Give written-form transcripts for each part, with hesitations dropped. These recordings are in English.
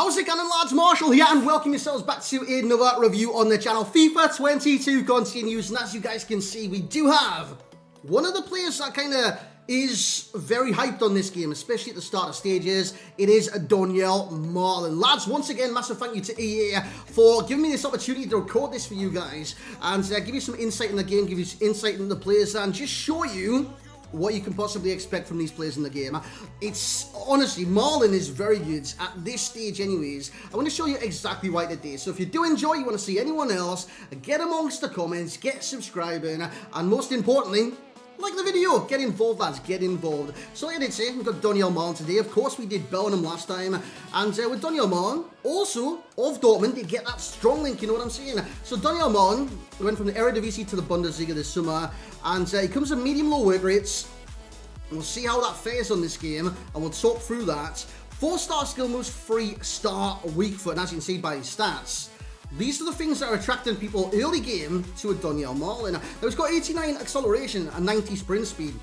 How's it going, lads? Marshall here, and welcome yourselves back to another review on the channel. FIFA 22 continues, and as you guys can see, we do have one of the players that kind of is very hyped on this game, especially at the start of stages. It is Malen. Lads, once again, massive thank you to EA for giving me this opportunity to record this for you guys and give you some insight in the game, give you some insight into the players, and just show you what you can possibly expect from these players in the game. It's honestly, Malen is very good at this stage anyways. I want to show you exactly why today. So if you do enjoy, you want to see anyone else, get amongst the comments, get subscribing, and most importantly, like the video, get involved, lads, get involved. So like I did say, we've got Malen today. Of course, we did Bellingham last time, and with Malen, also of Dortmund, you get that strong link, you know what I'm saying? So Malen went from the Eredivisie to the Bundesliga this summer, and he comes with medium-low work rates. We'll see how that fares on this game, and we'll talk through that. 4-star skill moves, 3-star weak foot, and as you can see by his stats, these are the things that are attracting people early game to a Malen. Now, he's got 89 acceleration and 90 sprint speed.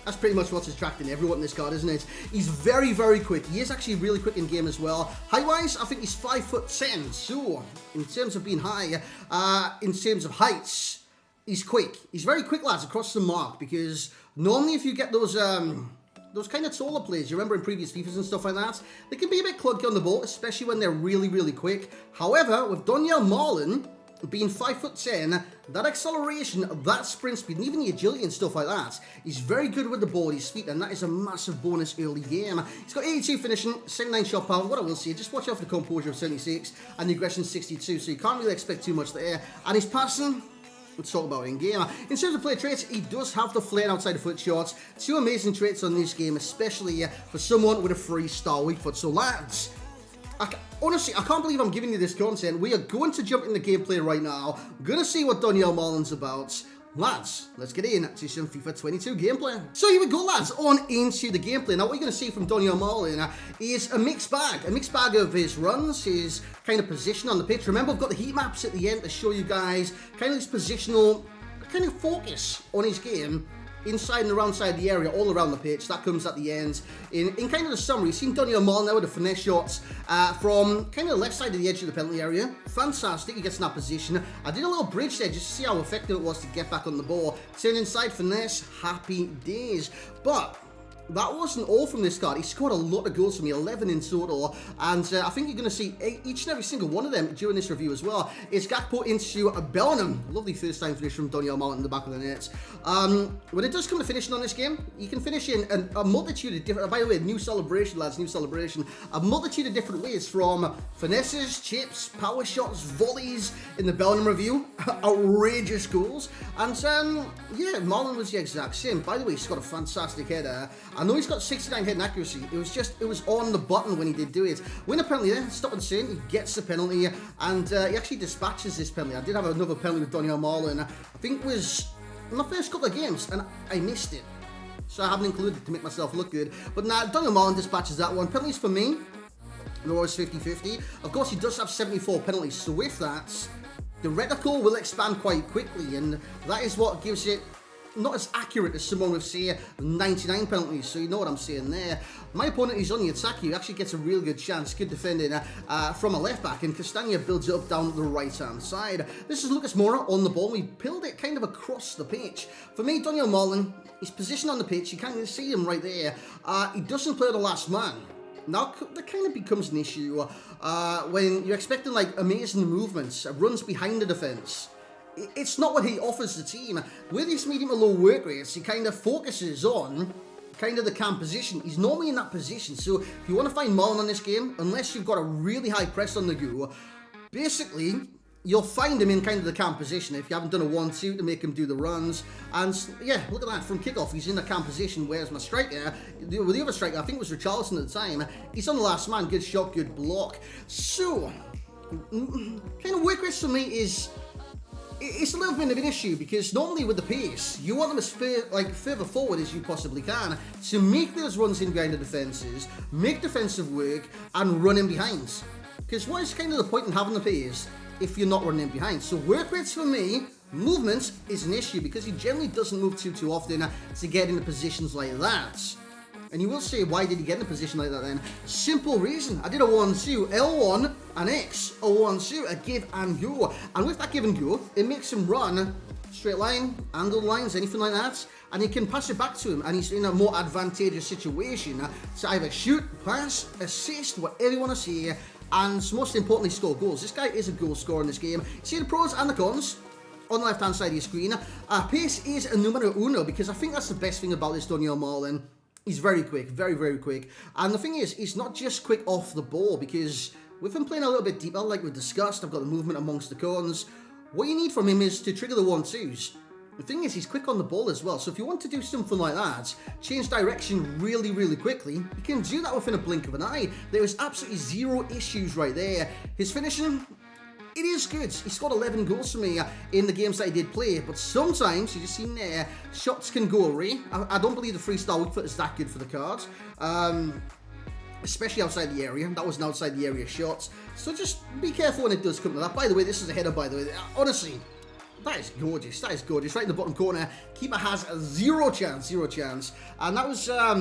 That's pretty much what's attracting everyone in this card, isn't it? He's very, very quick. He is actually really quick in game as well. Height-wise, I think he's 5'10". So, in terms of being high, in terms of heights, he's quick. He's very quick, lads, across the mark, because normally if you get those kind of taller players, you remember in previous FIFAs and stuff like that, they can be a bit clunky on the ball, especially when they're really, really quick. However, with Malen being 5'10", that acceleration, that sprint speed, and even the agility and stuff like that, he's very good with the ball at his feet, and that is a massive bonus early game. He's got 82 finishing, 79 shot power. What I will say, just watch out for the composure of 76 and the aggression 62, so you can't really expect too much there. And his passing, let's talk about it in game. In terms of player traits, he does have the flair outside of foot shots. Two amazing traits on this game, especially for someone with a 3-star weak foot. So lads, honestly, I can't believe I'm giving you this content. We are going to jump in the gameplay right now. We're going to see what Malen's about. Lads, let's get into some FIFA 22 gameplay. So here we go, lads, on into the gameplay. Now, what you're going to see from Malen is a mixed bag of his runs, his kind of position on the pitch. Remember, I've got the heat maps at the end to show you guys kind of his positional kind of focus on his game, inside and around the area, all around the pitch. That comes at the end. In kind of the summary, you've seen Malen now with the finesse shots from kind of the left side of the edge of the penalty area. Fantastic, he gets in that position. I did a little bridge there just to see how effective it was to get back on the ball. Turn inside, finesse, happy days. But that wasn't all from this card. He scored a lot of goals for me, 11 in total, and I think you're going to see each and every single one of them during this review as well. It's Gakpo into a Bellingham. Lovely first-time finish from Malen in the back of the net. When it does come to finishing on this game, you can finish in a multitude of different, by the way, new celebration, lads, new celebration, a multitude of different ways, from finesses, chips, power shots, volleys in the Bellingham review, outrageous goals, and yeah, Malen was the exact same. By the way, he's got a fantastic header. I know he's got 69 heading accuracy. It was on the button when he did do it. Win a penalty there, stop and saying, he gets the penalty, and he actually dispatches this penalty. I did have another penalty with Malen, I think it was in my first couple of games, and I missed it. So I haven't included it to make myself look good. But now, Malen dispatches that one. Penalties for me, they're always 50-50. Of course, he does have 74 penalties, so with that, the reticle will expand quite quickly, and that is what gives it not as accurate as someone with, say, 99 penalties, so you know what I'm saying there. My opponent is on the attack. He actually gets a real good chance, good defending from a left back, and Castagna builds it up down the right-hand side. This is Lucas Moura on the ball. We peeled it kind of across the pitch. For me, Malen, his position on the pitch, you can't see him right there. He doesn't play the last man. Now, that kind of becomes an issue when you're expecting, like, amazing movements, runs behind the defence. It's not what he offers the team. With his medium to low work rates, he kind of focuses on kind of the cam position. He's normally in that position, so if you want to find Malen on this game, unless you've got a really high press on the go, basically, you'll find him in kind of the cam position if you haven't done a 1-2 to make him do the runs. And yeah, look at that, from kickoff, he's in the cam position, whereas my striker, with the other striker, I think it was Richarlison at the time, he's on the last man, good shot, good block. So, kind of work rates for me is, it's a little bit of an issue, because normally with the pace, you want them as further forward as you possibly can to make those runs in behind the defences, make defensive work, and run in behind. Because what is kind of the point in having the pace if you're not running in behind? So work rates for me, movement is an issue, because he generally doesn't move too often to get into positions like that. And you will say, why did he get in a position like that then? Simple reason. I did a 1-2, L1 and X, a 1-2, a give and go. And with that give and go, it makes him run straight line, angled lines, anything like that. And you can pass it back to him, and he's in a more advantageous situation to either shoot, pass, assist, whatever you want to say, and most importantly, score goals. This guy is a goal scorer in this game. See the pros and the cons on the left-hand side of your screen. Pace is a numero uno, because I think that's the best thing about this Daniel Malen. He's very quick, very, very quick. And the thing is, he's not just quick off the ball, because with him playing a little bit deeper, like we discussed, I've got the movement amongst the cones. What you need from him is to trigger the 1-2s. The thing is, he's quick on the ball as well, so if you want to do something like that, change direction really, really quickly, you can do that within a blink of an eye. There is absolutely zero issues right there. His finishing, it is good. He scored 11 goals for me in the games that he did play, but sometimes, you just seen there, shots can go away. I don't believe the 3-star weak foot is that good for the cards. Especially outside the area. That was an outside the area shot. So just be careful when it does come to that. By the way, this is a header, by the way. Honestly, that is gorgeous. That is gorgeous. Right in the bottom corner. Keeper has zero chance. Zero chance. And that was, I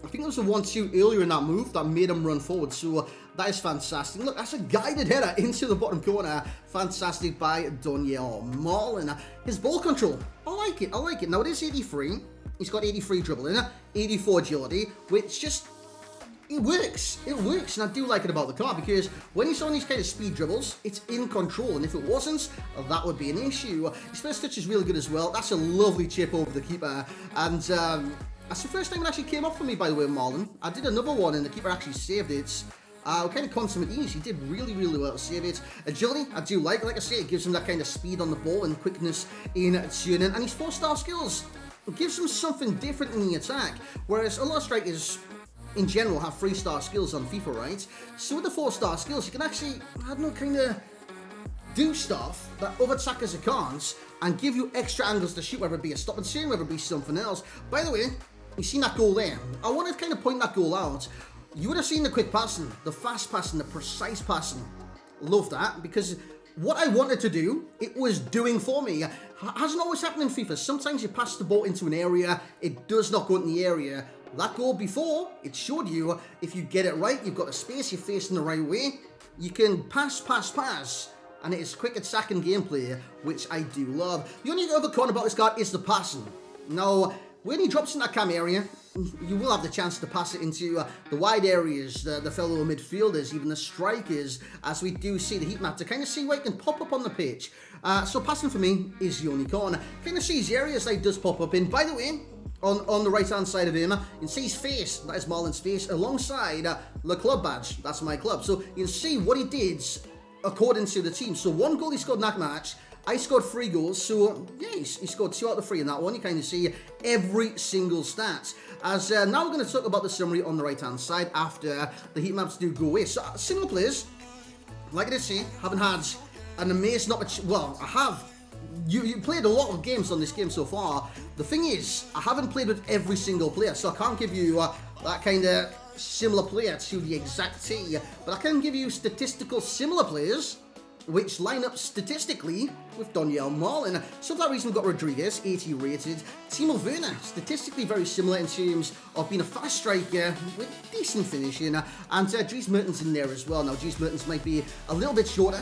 think it was a 1-2 earlier in that move that made him run forward. So that is fantastic. Look, that's a guided header into the bottom corner. Fantastic by Daniel Malen. His ball control. I like it. I like it. Now it is 83. He's got 83 dribbling, 84 agility, which just... It works, and I do like it about the car, because when he's on these kind of speed dribbles, it's in control, and if it wasn't, that would be an issue. His first touch is really good as well. That's a lovely chip over the keeper, and that's the first time it actually came up for me, by the way, Malen. I did another one, and the keeper actually saved it. Kind of consummate ease. He did really, really well to save it. Agility, I do like I say, it gives him that kind of speed on the ball and quickness in turning, and his 4-star skills, it gives him something different in the attack, whereas a lot of strikers in general have 3-star skills on FIFA, right? So with the 4-star skills, you can actually, I don't know, kind of do stuff that other attackers can't, and give you extra angles to shoot, whether it be a stop and turn, whether it be something else. By the way, you seen that goal there? I want to kind of point that goal out. You would have seen the quick passing, the fast passing, the precise passing. Love that, because what I wanted to do, it was doing for me. Hasn't always happened in FIFA. Sometimes you pass the ball into an area, it does not go in the area. That goal before, it showed you, if you get it right, you've got a space, you're facing the right way, you can pass, and it is quick attacking gameplay, which I do love. The only other con about this card is the passing. Now, when he drops in that cam area, you will have the chance to pass it into the wide areas, the fellow midfielders, even the strikers, as we do see the heat map, to kind of see where he can pop up on the pitch. So passing for me is the only con. Kind of sees the areas that he does pop up in. By the way, on the right-hand side of him, you can see his face, that is Malen's face, alongside the club badge, that's my club. So you can see what he did according to the team. So 1 goal he scored in that match, I scored 3 goals, so yeah, he scored 2 out of 3 in that one. You kind of see every single stat. As now we're going to talk about the summary on the right-hand side after the heat maps do go away. So similar players, like I did say, haven't had an amazing opportunity. Well, I have. You played a lot of games on this game so far. The thing is, I haven't played with every single player, so I can't give you that kind of similar player to the exact T, but I can give you statistical similar players which line up statistically with Daniel Malen. So for that reason, we've got Rodriguez, 80 rated. Timo Werner, statistically very similar in terms of being a fast striker with decent finishing. And Dries Mertens in there as well. Now, Dries Mertens might be a little bit shorter.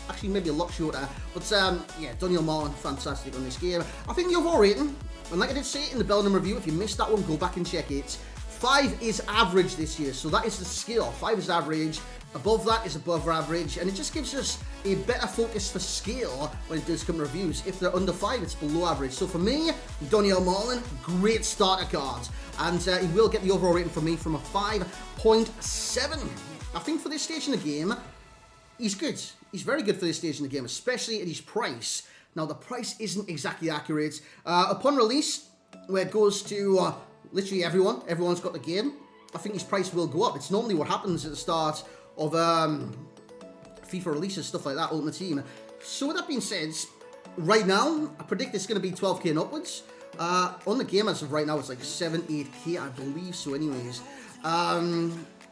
Actually, maybe a lot shorter. But, yeah, Daniel Malen, fantastic on this game. I think the overall rating, and like I did say in the Bellingham review, if you missed that one, go back and check it. 5 is average this year, so that is the skill. 5 is average. Above that is above average, and it just gives us a better focus for skill when it does come to reviews. If they're under 5, it's below average. So for me, Daniel Malen, great starter card, and he will get the overall rating for me from a 5.7. I think for this stage in the game, he's good. He's very good for this stage in the game, especially at his price. Now, the price isn't exactly accurate. Upon release, where it goes to literally everyone, everyone's got the game, I think his price will go up. It's normally what happens at the start of FIFA releases, stuff like that, Ultimate Team. So with that being said, right now, I predict it's going to be 12k and upwards. On the game as of right now, it's like 7, 8k, I believe so anyways.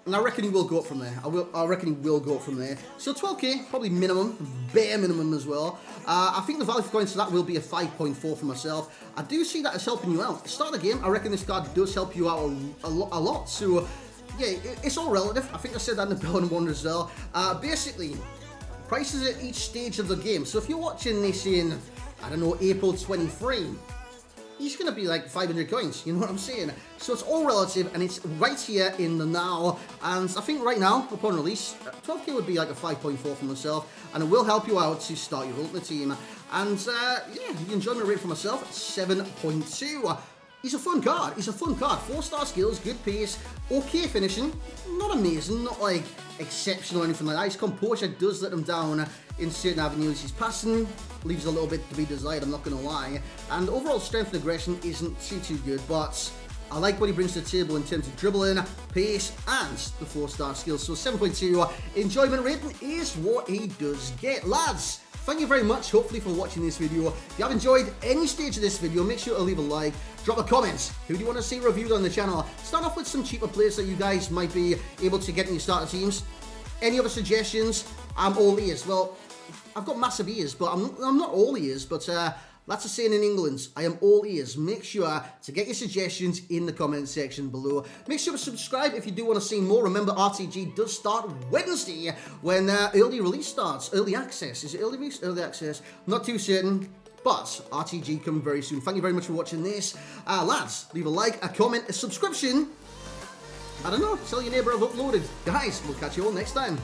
And I reckon he will go up from there. I reckon he will go up from there. So 12k, probably minimum, bare minimum as well. I think the value for coins to that will be a 5.4 for myself. I do see that as helping you out. Start of the game, I reckon this card does help you out a lot. So yeah, it's all relative. I think I said that in the Bell and Wonder as well. Basically, prices at each stage of the game. So if you're watching this in, I don't know, April 23, he's going to be like 500 coins, you know what I'm saying? So it's all relative, and it's right here in the now. And I think right now, upon release, 12k would be like a 5.4 for myself, and it will help you out to start your ultimate team. And yeah, the enjoyment rate for myself, 7.2. He's a fun card. He's a fun card. 4-star skills, good pace, okay finishing. Not amazing, not like exceptional or anything like that. His composure does let him down in certain avenues. His passing leaves a little bit to be desired, I'm not going to lie. And overall strength and aggression isn't too good, but I like what he brings to the table in terms of dribbling, pace, and the 4-star skills. So 7.2 enjoyment rating is what he does get. Lads, thank you very much, hopefully, for watching this video. If you have enjoyed any stage of this video, make sure to leave a like, drop a comment. Who do you want to see reviewed on the channel? Start off with some cheaper players that you guys might be able to get in your starter teams. Any other suggestions? I'm all ears. Well, I've got massive ears, but I'm not all ears, but that's a saying in England. I am all ears. Make sure to get your suggestions in the comment section below. Make sure to subscribe if you do want to see more. Remember, RTG does start Wednesday when early release starts. Early access. Is it early release? Early access. Not too certain, but RTG coming very soon. Thank you very much for watching this. Lads, leave a like, a comment, a subscription. I don't know, tell your neighbour I've uploaded. Guys, we'll catch you all next time.